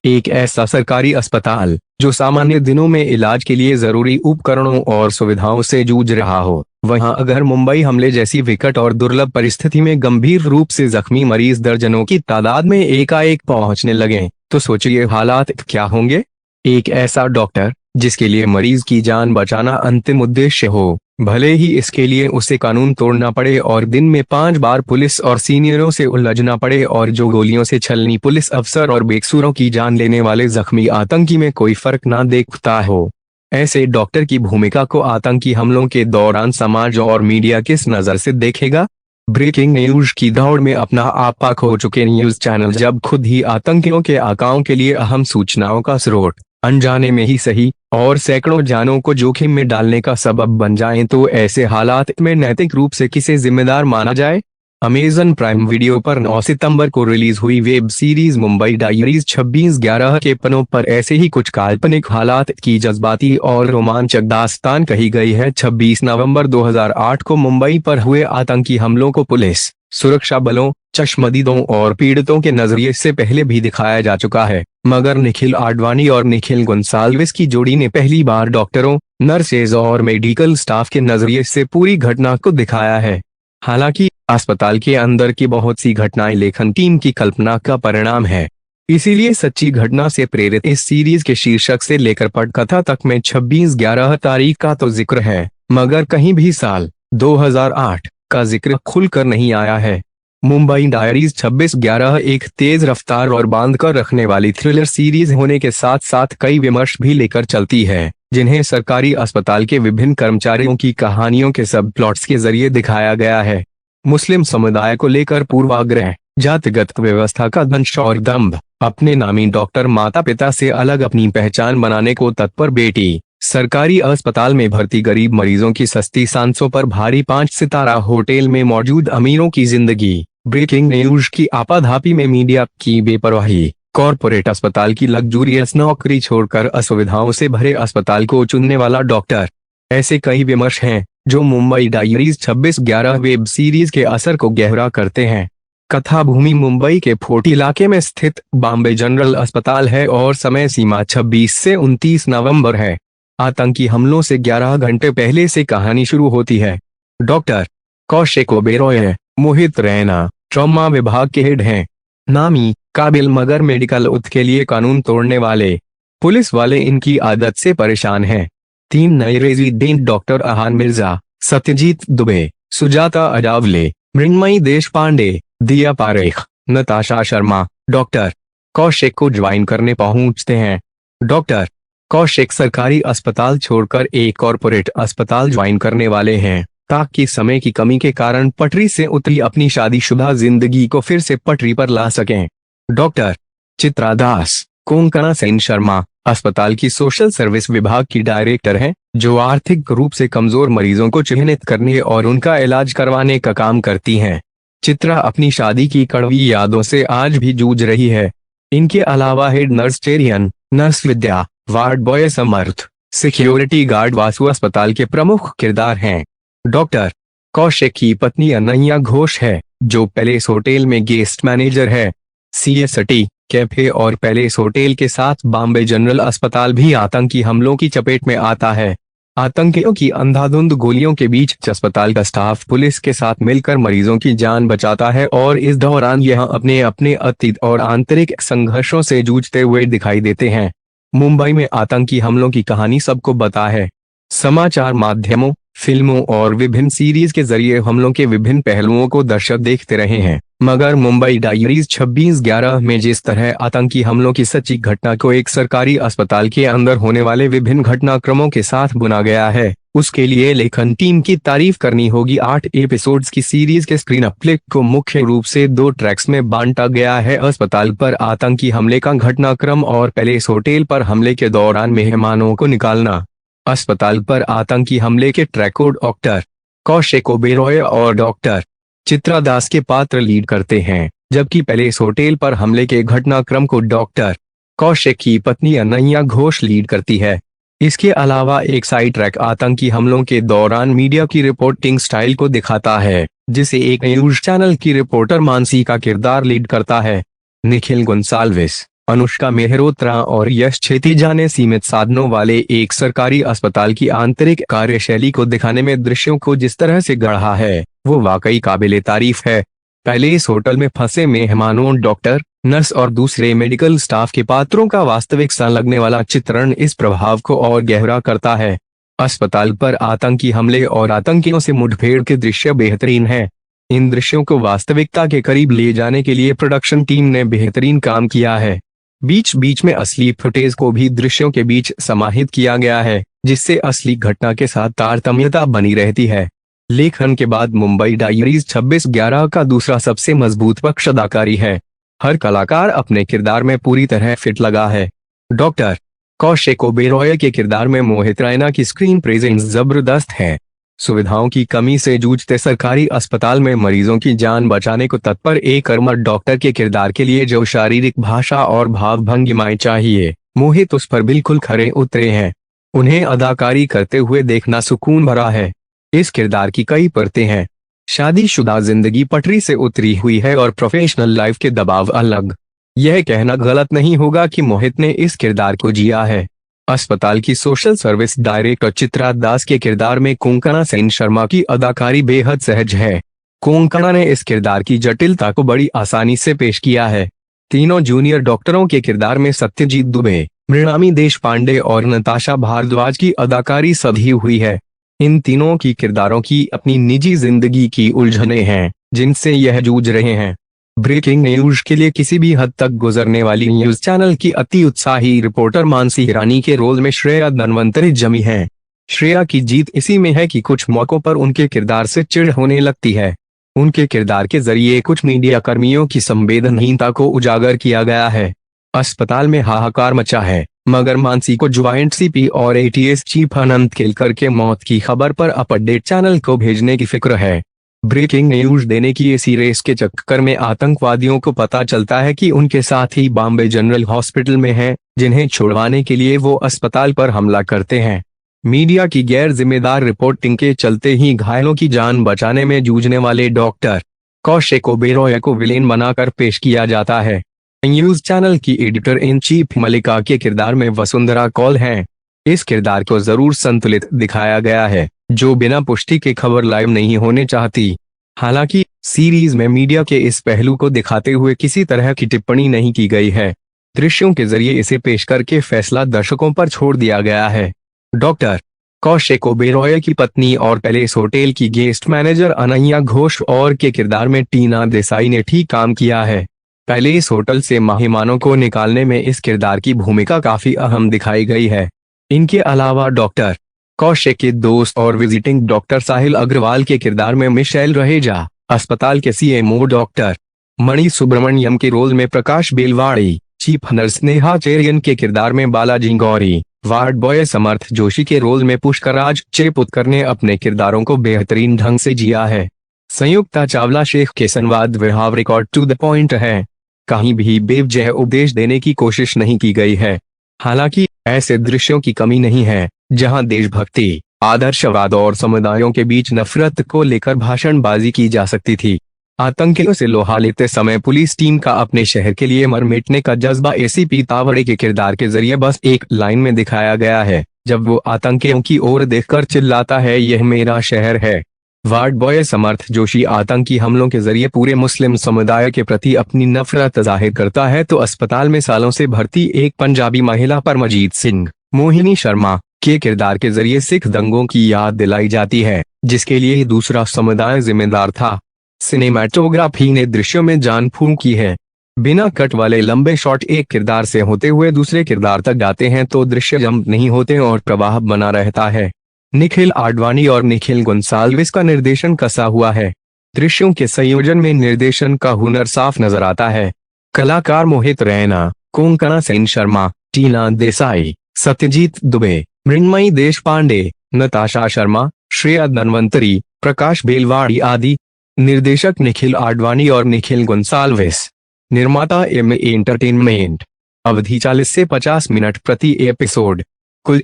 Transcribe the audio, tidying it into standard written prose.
एक ऐसा सरकारी अस्पताल जो सामान्य दिनों में इलाज के लिए जरूरी उपकरणों और सुविधाओं से जूझ रहा हो, वहां अगर मुंबई हमले जैसी विकट और दुर्लभ परिस्थिति में गंभीर रूप से जख्मी मरीज दर्जनों की तादाद में एकाएक पहुंचने लगे, तो सोचिए हालात क्या होंगे। एक ऐसा डॉक्टर जिसके लिए मरीज की जान बचाना अंतिम उद्देश्य हो, भले ही इसके लिए उसे कानून तोड़ना पड़े और दिन में 5 बार पुलिस और सीनियरों से उलझना पड़े, और जो गोलियों से छलनी पुलिस अफसर और बेकसूरों की जान लेने वाले जख्मी आतंकी में कोई फर्क ना देखता हो। ऐसे डॉक्टर की भूमिका को आतंकी हमलों के दौरान समाज और मीडिया किस नजर से देखेगा। ब्रेकिंग न्यूज की दौड़ में अपना आपा खो चुके न्यूज चैनल जब खुद ही आतंकियों के आकाओं के लिए अहम सूचनाओं का स्रोत, अनजाने में ही सही, और सैकड़ों जानों को जोखिम में डालने का सबब बन जाएं, तो ऐसे हालात में नैतिक रूप से किसे जिम्मेदार माना जाए। अमेजन प्राइम वीडियो पर 9 सितंबर को रिलीज हुई वेब सीरीज मुंबई डायरीज 26/11 के पन्नों पर ऐसे ही कुछ काल्पनिक हालात की जज्बाती और रोमांचक दास्तान कही गई है। 26 नवंबर 2008 को मुंबई पर हुए आतंकी हमलों को पुलिस, सुरक्षा बलों, चश्मदीदों और पीड़ितों के नजरिए से पहले भी दिखाया जा चुका है, मगर निखिल आडवाणी और निखिल गोंसाल्विस की जोड़ी ने पहली बार डॉक्टरों, नर्सेज और मेडिकल स्टाफ के नजरिए से पूरी घटना को दिखाया है। हालांकि अस्पताल के अंदर की बहुत सी घटनाएं लेखन टीम की कल्पना का परिणाम है, इसीलिए सच्ची घटना से प्रेरित इस सीरीज के शीर्षक से लेकर पटकथा तक में 26/11 तारीख का तो जिक्र है, मगर कहीं भी साल 2008 का जिक्र खुलकर नहीं आया है। मुंबई डायरीज 26/11 एक तेज रफ्तार और बांध कर रखने वाली थ्रिलर सीरीज होने के साथ साथ कई विमर्श भी लेकर चलती है, जिन्हें सरकारी अस्पताल के विभिन्न कर्मचारियों की कहानियों के सब प्लॉट्स के जरिए दिखाया गया है। मुस्लिम समुदाय को लेकर पूर्वाग्रह, जातिगत व्यवस्था का दंश और दंभ, अपने नामी डॉक्टर माता पिता से अलग अपनी पहचान बनाने को तत्पर बेटी, सरकारी अस्पताल में भर्ती गरीब मरीजों की सस्ती सांसों पर भारी 5 सितारा होटल में मौजूद अमीरों की जिंदगी, ब्रेकिंग न्यूज की आपाधापी में मीडिया की बेपरवाही, कॉरपोरेट अस्पताल की लग्जूरियस नौकरी छोड़कर असुविधाओं से भरे अस्पताल को चुनने वाला डॉक्टर, ऐसे कई विमर्श हैं जो मुंबई डायरीज 26/11 वेब सीरीज के असर को गहरा करते हैं। कथा भूमि मुंबई के फोर्ट इलाके में स्थित बॉम्बे जनरल अस्पताल है और समय सीमा 26 से 29 नवंबर है। आतंकी हमलों से 11 घंटे पहले से कहानी शुरू होती है। डॉक्टर कौशिक ओबेरॉय, मोहित रैना ट्रॉमा विभाग के हेड हैं, नामी, काबिल मगर मेडिकल उत के लिए कानून तोड़ने वाले पुलिस वाले इनकी आदत से परेशान हैं। 3 नए रेजिडेंट डॉक्टर अहान मिर्जा, सत्यजीत दुबे, सुजाता अजावले, मृण्मयी देशपांडे, दिया पारेख, नताशा शर्मा डॉक्टर कौशिक को ज्वाइन करने पहुंचते हैं। डॉक्टर कौशिक सरकारी अस्पताल छोड़कर एक कॉरपोरेट अस्पताल ज्वाइन करने वाले हैं, ताकि समय की कमी के कारण पटरी से उतरी अपनी शादीशुदा जिंदगी को फिर से पटरी पर ला सकें। डॉक्टर चित्रा दास, कोंकणा सेन शर्मा अस्पताल की सोशल सर्विस विभाग की डायरेक्टर हैं, जो आर्थिक रूप से कमजोर मरीजों को चिन्हित करने और उनका इलाज करवाने का काम करती हैं। चित्रा अपनी शादी की कड़वी यादों से आज भी जूझ रही है। इनके अलावा हेड नर्स चेरियन, नर्स विद्या, वार्ड बॉय समर्थ, सिक्योरिटी गार्ड वासु अस्पताल के प्रमुख किरदार हैं। डॉक्टर कौशिक की पत्नी अनन्या घोष है, जो पैलेस होटल में गेस्ट मैनेजर है। सीएसटी कैफे और पैलेस होटल के साथ बॉम्बे जनरल अस्पताल भी आतंकी हमलों की चपेट में आता है। आतंकियों की अंधाधुंध गोलियों के बीच अस्पताल का स्टाफ पुलिस के साथ मिलकर मरीजों की जान बचाता है, और इस दौरान यह अपने अपने अतीत और आंतरिक संघर्षों से जूझते हुए दिखाई देते हैं। मुंबई में आतंकी हमलों की कहानी सबको पता है। समाचार माध्यमों, फिल्मों और विभिन्न सीरीज के जरिए हमलों के विभिन्न पहलुओं को दर्शक देखते रहे हैं, मगर मुंबई डायरीज 26/11 में जिस तरह आतंकी हमलों की सच्ची घटना को एक सरकारी अस्पताल के अंदर होने वाले विभिन्न घटनाक्रमों के साथ बुना गया है, उसके लिए लेखन टीम की तारीफ करनी होगी। 8 एपिसोड्स की सीरीज के स्क्रीन प्ले को मुख्य रूप से 2 ट्रैक्स में बांटा गया है। अस्पताल पर आतंकी हमले का घटनाक्रम और पैलेस होटल पर हमले के दौरान मेहमानों को निकालना। अस्पताल पर आतंकी हमले के ट्रैक को डॉक्टर कौशिक ओबेरॉय और डॉक्टर चित्रा दास के पात्र लीड करते हैं, जबकि पैलेस होटल पर हमले के घटनाक्रम को डॉक्टर कौशिक की पत्नी अनन्या घोष लीड करती है। इसके अलावा एक साइड ट्रैक आतंकी हमलों के दौरान मीडिया की रिपोर्टिंग स्टाइल को दिखाता है, जिसे एक न्यूज चैनल की रिपोर्टर मानसी का किरदार लीड करता है। निखिल गोंसाल्विस अनुष्का मेहरोत्रा और यश क्षितिजा ने सीमित साधनों वाले एक सरकारी अस्पताल की आंतरिक कार्यशैली को दिखाने में दृश्यों को जिस तरह से गढ़ा है वो वाकई काबिले तारीफ है। पहले इस होटल में फंसे मेहमानों, डॉक्टर, नर्स और दूसरे मेडिकल स्टाफ के पात्रों का वास्तविक सा लगने वाला चित्रण इस प्रभाव को और गहरा करता है। अस्पताल पर आतंकी हमले और आतंकियों से मुठभेड़ के दृश्य बेहतरीन हैं। इन दृश्यों को वास्तविकता के करीब ले जाने के लिए प्रोडक्शन टीम ने बेहतरीन काम किया है। बीच बीच में असली फुटेज को भी दृश्यों के बीच समाहित किया गया है, जिससे असली घटना के साथ तारतम्यता बनी रहती है। लेखन के बाद मुंबई डायरीज 26/11 का दूसरा सबसे मजबूत पक्ष अदाकारी है। हर कलाकार अपने किरदार में पूरी तरह फिट लगा है। डॉक्टर कौशिक ओबेरॉय के किरदार में मोहित रैना की स्क्रीन प्रेजेंस जबरदस्त है। सुविधाओं की कमी से जूझते सरकारी अस्पताल में मरीजों की जान बचाने को तत्पर एक कर्मठ डॉक्टर के किरदार के लिए जो शारीरिक भाषा और भाव भंगिमाएं चाहिए, मोहित उस पर बिल्कुल खरे उतरे हैं। उन्हें अदाकारी करते हुए देखना सुकून भरा है। इस किरदार की कई परतें हैं। शादीशुदा जिंदगी पटरी से उतरी हुई है और प्रोफेशनल लाइफ के दबाव अलग। यह कहना गलत नहीं होगा कि मोहित ने इस किरदार को जिया है। अस्पताल की सोशल सर्विस डायरेक्टर चित्रा दास के किरदार में कोंकणा सेन शर्मा की अदाकारी बेहद सहज है। कोंकणा ने इस किरदार की जटिलता को बड़ी आसानी से पेश किया है। तीनों जूनियर डॉक्टरों के किरदार में सत्यजीत दुबे, मृणामी देशपांडे और नताशा भारद्वाज की अदाकारी सधी हुई है। इन तीनों की किरदारों की अपनी निजी जिंदगी की उलझनें हैं, जिनसे यह जूझ रहे हैं। ब्रेकिंग न्यूज के लिए किसी भी हद तक गुजरने वाली न्यूज चैनल की अति उत्साही रिपोर्टर मानसी हिरानी के रोल में श्रेया धनवंतरी जमी है। श्रेया की जीत इसी में है कि कुछ मौकों पर उनके किरदार से चिढ़ होने लगती है। उनके किरदार के जरिए कुछ मीडिया कर्मियों की संवेदनहीनता को उजागर किया गया है। अस्पताल में हाहाकार मचा है, मगर मानसी को ज्वाइंट सीपी और एटीएस चीफ अनंत केलकर के मौत की खबर पर अपडेट चैनल को भेजने की फिक्र है। ब्रेकिंग न्यूज देने की इसी रेस के चक्कर में आतंकवादियों को पता चलता है कि उनके साथी बॉम्बे जनरल हॉस्पिटल में हैं, जिन्हें छुड़वाने के लिए वो अस्पताल पर हमला करते हैं। मीडिया की गैर जिम्मेदार रिपोर्टिंग के चलते ही घायलों की जान बचाने में जूझने वाले डॉक्टर कौशिक ओबेरॉय को विलेन बनाकर पेश किया जाता है। न्यूज चैनल की एडिटर इन चीफ मलिका के किरदार में वसुंधरा कौल हैं। इस किरदार को जरूर संतुलित दिखाया गया है, जो बिना पुष्टि के खबर लाइव नहीं होने चाहती। हालांकि सीरीज में मीडिया के इस पहलू को दिखाते हुए किसी तरह की टिप्पणी नहीं की गई है। दृश्यों के जरिए इसे पेश करके फैसला दर्शकों पर छोड़ दिया गया है। डॉक्टर कौशिक ओबेरॉय की पत्नी और पैलेस होटल की गेस्ट मैनेजर अनन्या घोष और के किरदार में टीना देसाई ने ठीक काम किया है। पैलेस होटल से मेहमानों को निकालने में इस किरदार की भूमिका काफी अहम दिखाई गई है। इनके अलावा डॉक्टर कौशिक के दोस्त और विजिटिंग डॉक्टर साहिल अग्रवाल के किरदार में मिशेल रहेजा, अस्पताल के सीएमओ डॉक्टर मणि सुब्रमण्यम के रोल में प्रकाश बेलवाड़ी, चीफ नर्स नेहा चेरियन के किरदार में बालाजी गौरी, वार्ड बॉय समर्थ जोशी के रोल में पुष्कराज चेपुतकर ने अपने किरदारों को बेहतरीन ढंग से जिया है। संयुक्ता चावला शेख के संवाद विहाव रिकॉर्ड टू द पॉइंट है। कहीं भी बेवजह उपदेश देने की कोशिश नहीं की गई है। हालांकि ऐसे दृश्यों की कमी नहीं है जहां देशभक्ति, आदर्शवाद और समुदायों के बीच नफरत को लेकर भाषणबाजी की जा सकती थी। आतंकियों से लोहा लेते समय पुलिस टीम का अपने शहर के लिए मर मिटने का जज्बा एसीपी तावड़े के किरदार के जरिए बस एक लाइन में दिखाया गया है, जब वो आतंकियों की ओर देखकर चिल्लाता है, यह मेरा शहर है। वार्ड बॉय समर्थ जोशी आतंकी हमलों के जरिए पूरे मुस्लिम समुदाय के प्रति अपनी नफरत जाहिर करता है, तो अस्पताल में सालों से भर्ती एक पंजाबी महिला परमजीत सिंह मोहिनी शर्मा के किरदार के जरिए सिख दंगों की याद दिलाई जाती है, जिसके लिए दूसरा समुदाय जिम्मेदार था। सिनेमैटोग्राफी ने दृश्यों में जान फूंकी है। बिना कट वाले लंबे शॉट एक किरदार से होते हुए दूसरे किरदार तक जाते हैं तो दृश्य जंप नहीं होते और प्रवाह बना रहता है। निखिल आडवाणी और निखिल गोंसाल्विस का निर्देशन कसा हुआ है। दृश्यों के संयोजन में निर्देशन का हुनर साफ नजर आता है। कलाकार मोहित रैना, कोंकणा सेन शर्मा, टीना देसाई, सत्यजीत दुबे, मृण्मयी देशपांडे, नताशा शर्मा, श्रेया धनवंतरी, प्रकाश बेलवाड़ी आदि। निर्देशक निखिल आडवाणी और निखिल गोंसाल्विस। निर्माता एम एंटरटेनमेंट। अवधि 40 से 50 मिनट प्रति एपिसोड। कुल